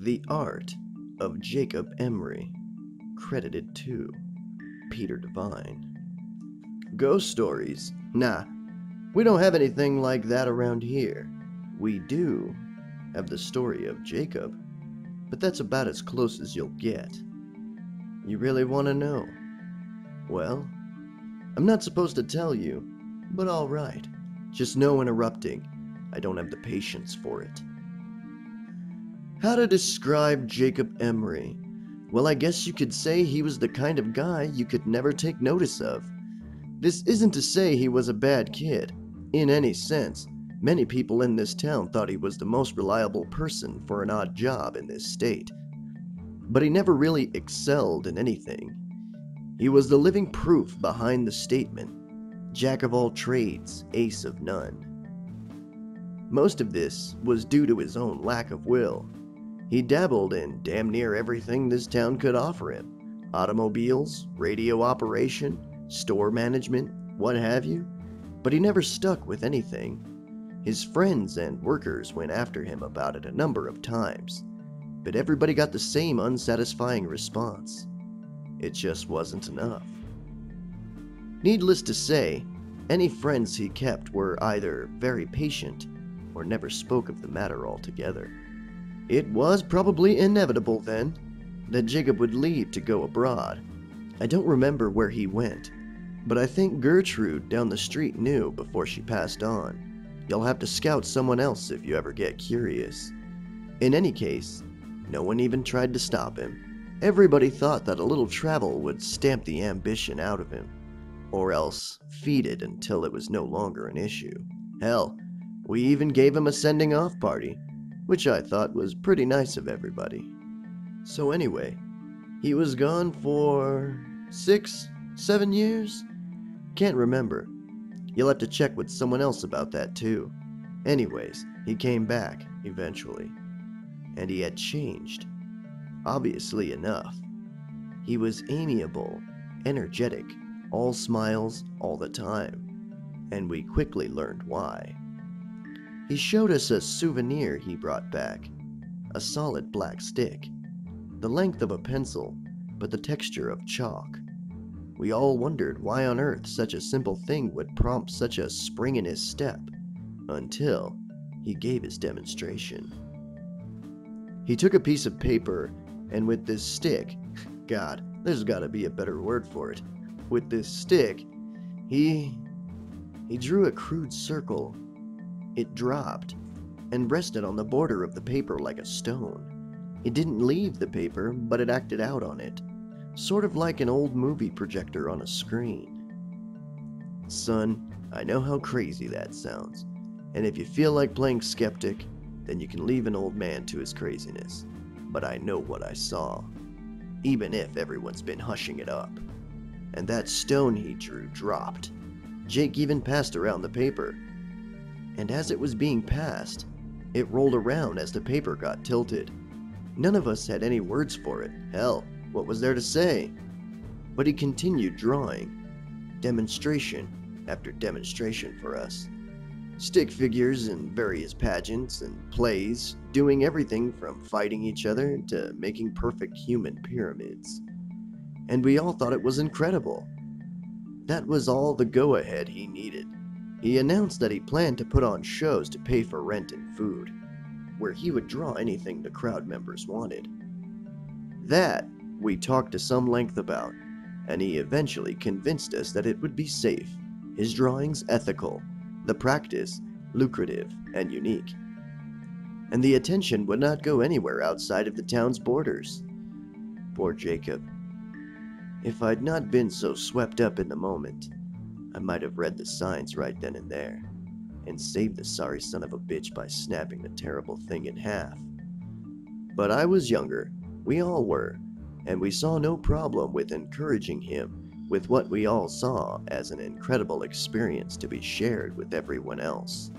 The Art of Jacob Emory, credited to Peter Devine. Ghost stories? Nah, we don't have anything like that around here. We do have the story of Jacob, but that's about as close as you'll get. You really want to know? Well, I'm not supposed to tell you, but alright. Just no interrupting. I don't have the patience for it. How to describe Jacob Emory? Well, I guess you could say he was the kind of guy you could never take notice of. This isn't to say he was a bad kid. In any sense, many people in this town thought he was the most reliable person for an odd job in this state. But he never really excelled in anything. He was the living proof behind the statement, "Jack of all trades, ace of none." Most of this was due to his own lack of will. He dabbled in damn near everything this town could offer him. Automobiles, radio operation, store management, what have you. But he never stuck with anything. His friends and workers went after him about it a number of times, but everybody got the same unsatisfying response. It just wasn't enough. Needless to say, any friends he kept were either very patient or never spoke of the matter altogether. It was probably inevitable, then, that Jacob would leave to go abroad. I don't remember where he went, but I think Gertrude down the street knew before she passed on. You'll have to scout someone else if you ever get curious. In any case, no one even tried to stop him. Everybody thought that a little travel would stamp the ambition out of him, or else feed it until it was no longer an issue. Hell, we even gave him a sending off party, which I thought was pretty nice of everybody. So anyway, he was gone for 6, 7 years? Can't remember. You'll have to check with someone else about that too. Anyways, he came back, eventually. And he had changed. Obviously enough. He was amiable, energetic, all smiles all the time. And we quickly learned why. He showed us a souvenir he brought back. A solid black stick. The length of a pencil, but the texture of chalk. We all wondered why on earth such a simple thing would prompt such a spring in his step, until he gave his demonstration. He took a piece of paper, and with this stick, God, there's gotta be a better word for it. With this stick, he drew a crude circle. It dropped, and rested on the border of the paper like a stone. It didn't leave the paper, but it acted out on it, sort of like an old movie projector on a screen. Son, I know how crazy that sounds, and if you feel like playing skeptic, then you can leave an old man to his craziness. But I know what I saw, even if everyone's been hushing it up. And that stone he drew dropped. Jake even passed around the paper. And as it was being passed, it rolled around as the paper got tilted. None of us had any words for it. Hell, what was there to say? But he continued drawing, demonstration after demonstration for us. Stick figures in various pageants and plays, doing everything from fighting each other to making perfect human pyramids. And we all thought it was incredible. That was all the go-ahead he needed. He announced that he planned to put on shows to pay for rent and food, where he would draw anything the crowd members wanted. That we talked to some length about, and he eventually convinced us that it would be safe, his drawings ethical, the practice lucrative and unique. And the attention would not go anywhere outside of the town's borders. Poor Jacob. If I'd not been so swept up in the moment, I might have read the signs right then and there, and saved the sorry son of a bitch by snapping the terrible thing in half. But I was younger, we all were, and we saw no problem with encouraging him with what we all saw as an incredible experience to be shared with everyone else.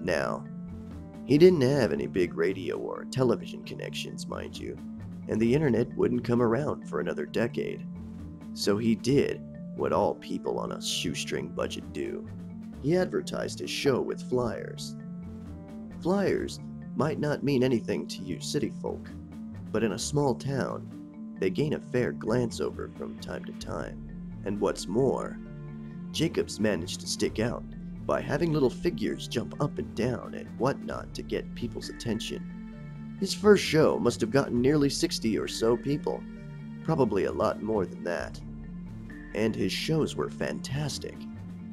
Now, he didn't have any big radio or television connections, mind you, and the internet wouldn't come around for another decade. So he did what all people on a shoestring budget do. He advertised his show with flyers. Flyers might not mean anything to you city folk, but in a small town, they gain a fair glance over from time to time. And what's more, Jacob's managed to stick out by having little figures jump up and down and whatnot to get people's attention. His first show must have gotten nearly 60 or so people, probably a lot more than that. And his shows were fantastic.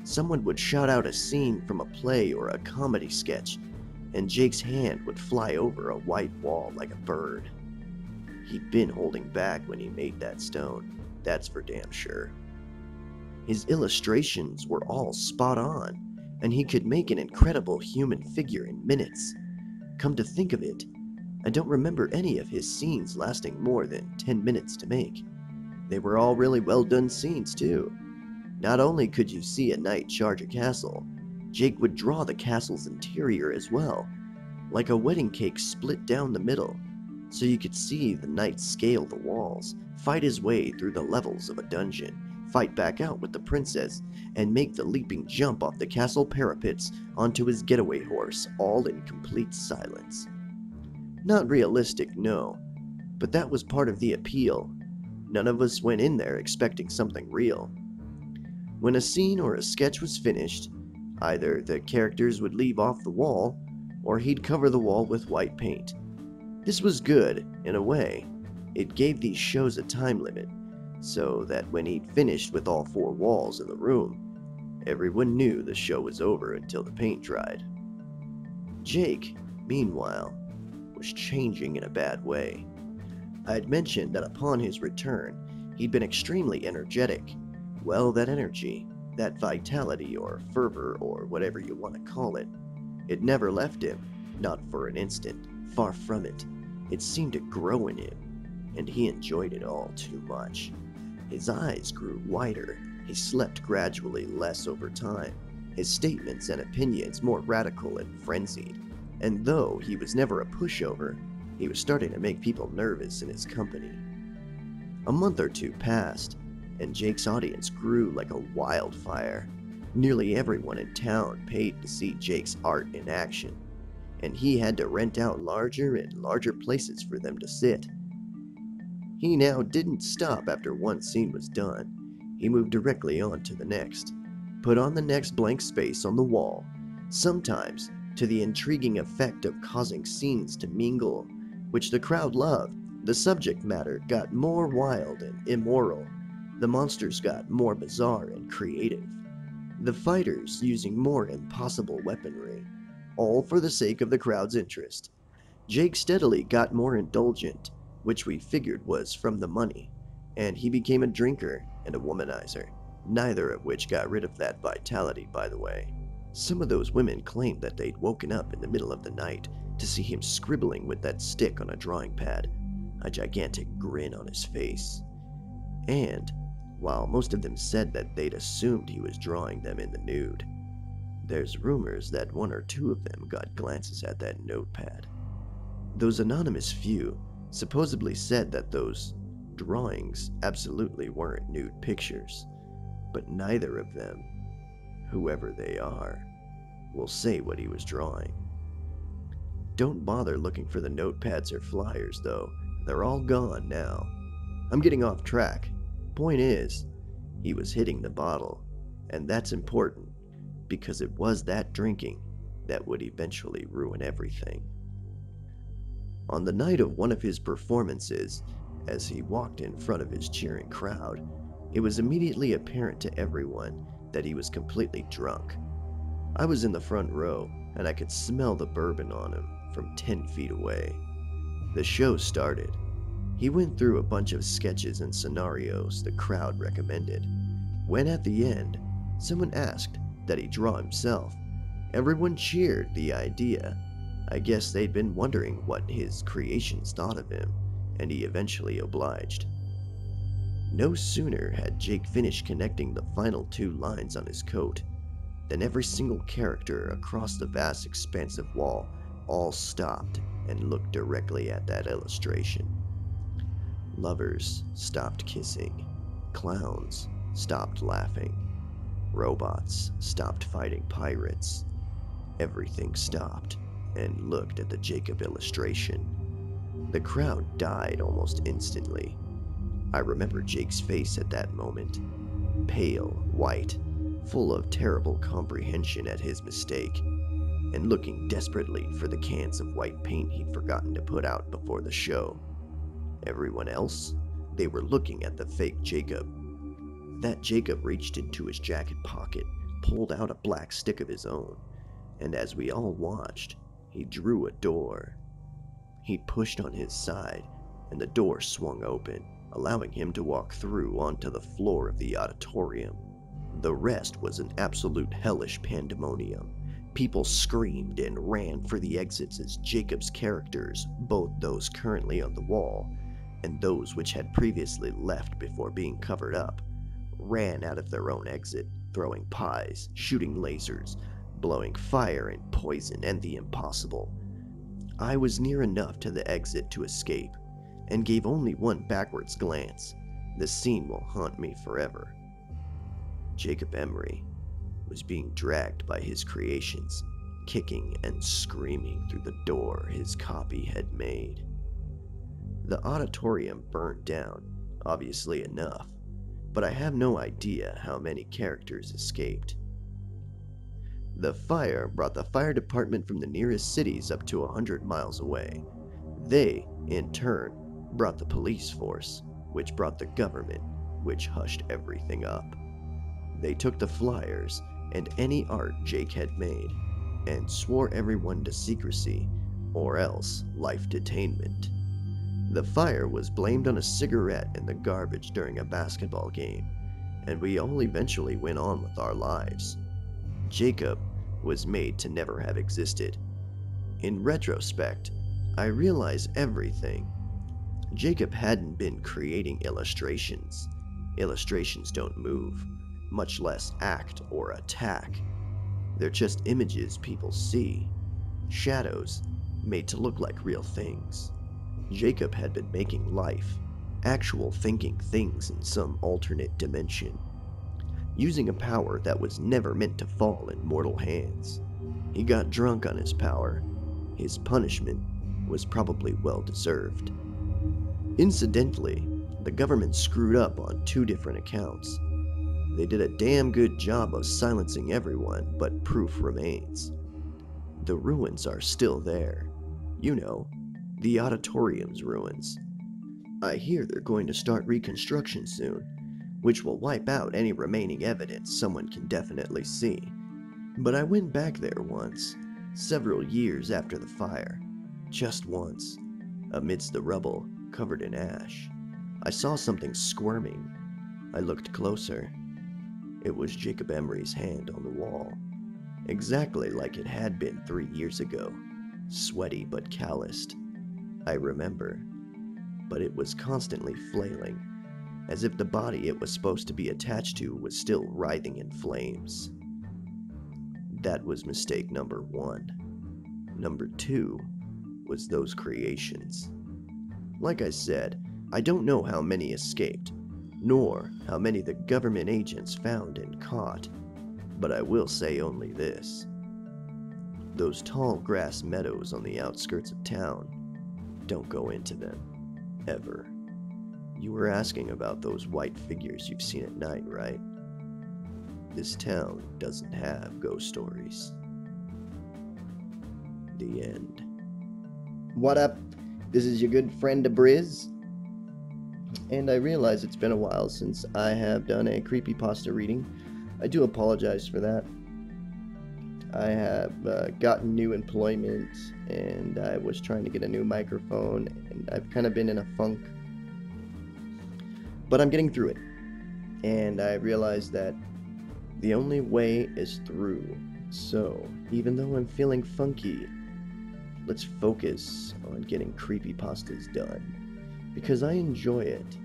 Someone would shout out a scene from a play or a comedy sketch, and Jake's hand would fly over a white wall like a bird. He'd been holding back when he made that stone, that's for damn sure. His illustrations were all spot on, and he could make an incredible human figure in minutes. Come to think of it, I don't remember any of his scenes lasting more than 10 minutes to make. They were all really well done scenes too. Not only could you see a knight charge a castle, Jake would draw the castle's interior as well, like a wedding cake split down the middle, so you could see the knight scale the walls, fight his way through the levels of a dungeon, fight back out with the princess, and make the leaping jump off the castle parapets onto his getaway horse, all in complete silence. Not realistic, no, but that was part of the appeal. None of us went in there expecting something real. When a scene or a sketch was finished, either the characters would leave off the wall, or he'd cover the wall with white paint. This was good, in a way. It gave these shows a time limit, so that when he'd finished with all 4 walls in the room, everyone knew the show was over until the paint dried. Jake, meanwhile, was changing in a bad way. I had mentioned that upon his return, he'd been extremely energetic. Well, that energy, that vitality or fervor or whatever you want to call it, it never left him, not for an instant, far from it. It seemed to grow in him, and he enjoyed it all too much. His eyes grew wider, he slept gradually less over time, his statements and opinions more radical and frenzied, and though he was never a pushover, he was starting to make people nervous in his company. A month or 2 passed, and Jake's audience grew like a wildfire. Nearly everyone in town paid to see Jake's art in action, and he had to rent out larger and larger places for them to sit. He now didn't stop after one scene was done. He moved directly on to the next, put on the next blank space on the wall, sometimes to the intriguing effect of causing scenes to mingle, which the crowd loved. The subject matter got more wild and immoral. The monsters got more bizarre and creative. The fighters using more impossible weaponry, all for the sake of the crowd's interest. Jake steadily got more indulgent, which we figured was from the money, and he became a drinker and a womanizer, neither of which got rid of that vitality, by the way. Some of those women claimed that they'd woken up in the middle of the night to see him scribbling with that stick on a drawing pad, a gigantic grin on his face. And while most of them said that they'd assumed he was drawing them in the nude, there's rumors that 1 or 2 of them got glances at that notepad. Those anonymous few supposedly said that those drawings absolutely weren't nude pictures, but neither of them, whoever they are, will say what he was drawing. Don't bother looking for the notepads or flyers, though. They're all gone now. I'm getting off track. Point is, he was hitting the bottle, and that's important, because it was that drinking that would eventually ruin everything. On the night of one of his performances, as he walked in front of his cheering crowd, it was immediately apparent to everyone that he was completely drunk. I was in the front row, and I could smell the bourbon on him from 10 feet away. The show started. He went through a bunch of sketches and scenarios the crowd recommended. When at the end, someone asked that he draw himself, everyone cheered the idea. I guess they'd been wondering what his creations thought of him, and he eventually obliged. No sooner had Jake finished connecting the final 2 lines on his coat than every single character across the vast expansive wall all stopped and looked directly at that illustration. Lovers stopped kissing, clowns stopped laughing, robots stopped fighting pirates. Everything stopped and looked at the Jacob illustration. The crowd died almost instantly. I remember Jake's face at that moment, pale, white, full of terrible comprehension at his mistake, and looking desperately for the cans of white paint he'd forgotten to put out before the show. Everyone else, they were looking at the fake Jacob. That Jacob reached into his jacket pocket, pulled out a black stick of his own, and as we all watched, he drew a door. He pushed on his side, and the door swung open, allowing him to walk through onto the floor of the auditorium. The rest was an absolute hellish pandemonium. People screamed and ran for the exits as Jacob's characters, both those currently on the wall and those which had previously left before being covered up, ran out of their own exit, throwing pies, shooting lasers, blowing fire and poison and the impossible. I was near enough to the exit to escape, and gave only one backwards glance. The scene will haunt me forever. Jacob Emory was being dragged by his creations, kicking and screaming through the door his copy had made. The auditorium burned down, obviously enough, but I have no idea how many characters escaped. The fire brought the fire department from the nearest cities up to 100 miles away. They, in turn, brought the police force, which brought the government, which hushed everything up. They took the flyers and any art Jake had made, and swore everyone to secrecy, or else life detainment. The fire was blamed on a cigarette in the garbage during a basketball game, and we all eventually went on with our lives. Jacob was made to never have existed. In retrospect, I realize everything. Jacob hadn't been creating illustrations. Illustrations don't move, much less act or attack. They're just images people see, shadows made to look like real things. Jacob had been making life, actual thinking things in some alternate dimension, using a power that was never meant to fall in mortal hands. He got drunk on his power. His punishment was probably well deserved. Incidentally, the government screwed up on 2 different accounts. They did a damn good job of silencing everyone, but proof remains. The ruins are still there. You know, the auditorium's ruins. I hear they're going to start reconstruction soon, which will wipe out any remaining evidence someone can definitely see. But I went back there once, several years after the fire. Just once, amidst the rubble, covered in ash. I saw something squirming. I looked closer. It was Jacob Emory's hand on the wall, exactly like it had been 3 years ago, sweaty but calloused. I remember, but it was constantly flailing, as if the body it was supposed to be attached to was still writhing in flames. That was mistake number 1. Number 2 was those creations. Like I said, I don't know how many escaped, nor how many the government agents found and caught, but I will say only this. Those tall grass meadows on the outskirts of town, don't go into them, ever. You were asking about those white figures you've seen at night, right? This town doesn't have ghost stories. The end. What up? This is your good friend Abryz. And I realize it's been a while since I have done a creepypasta reading. I do apologize for that. I have gotten new employment, and I was trying to get a new microphone, and I've kind of been in a funk. But I'm getting through it. And I realized that the only way is through. So, even though I'm feeling funky, let's focus on getting creepypastas done. Because I enjoy it,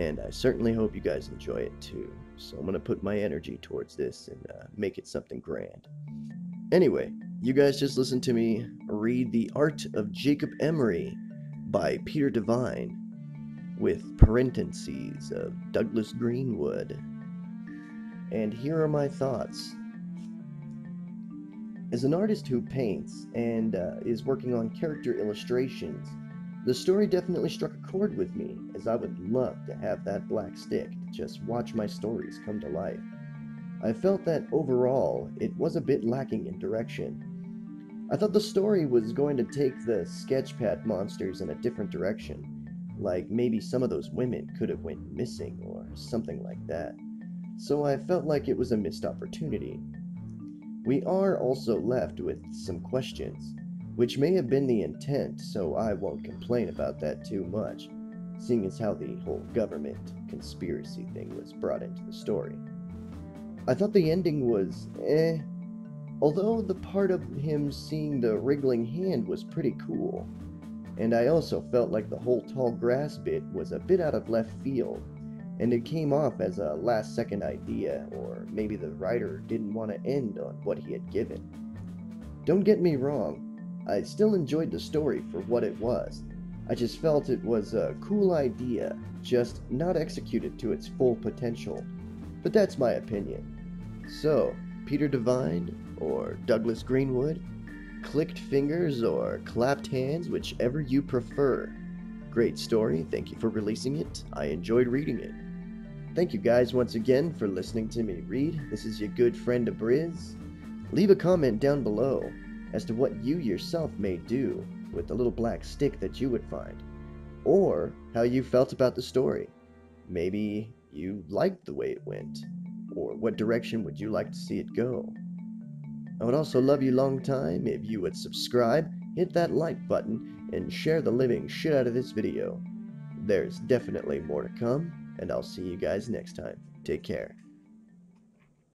and I certainly hope you guys enjoy it too. So I'm going to put my energy towards this and make it something grand. Anyway, you guys just listened to me read The Art of Jacob Emory by Peter Devine, with parentheses of Douglas Greenwood. And here are my thoughts. As an artist who paints and is working on character illustrations, the story definitely struck a chord with me, as I would love to have that black stick to just watch my stories come to life. I felt that overall, it was a bit lacking in direction. I thought the story was going to take the sketchpad monsters in a different direction, like maybe some of those women could have went missing or something like that. So I felt like it was a missed opportunity. We are also left with some questions, which may have been the intent, so I won't complain about that too much, seeing as how the whole government conspiracy thing was brought into the story. I thought the ending was although the part of him seeing the wriggling hand was pretty cool, and I also felt like the whole tall grass bit was a bit out of left field, and it came off as a last second idea, or maybe the writer didn't want to end on what he had given. Don't get me wrong, I still enjoyed the story for what it was. I just felt it was a cool idea, just not executed to its full potential. But that's my opinion. So, Peter Devine or Douglas Greenwood, clicked fingers or clapped hands, whichever you prefer. Great story, thank you for releasing it. I enjoyed reading it. Thank you guys once again for listening to me read. This is your good friend Abryz. Leave a comment down below as to what you yourself may do with the little black stick that you would find, or how you felt about the story. Maybe you liked the way it went, or what direction would you like to see it go. I would also love you long time if you would subscribe, hit that like button, and share the living shit out of this video. There's definitely more to come, and I'll see you guys next time. Take care.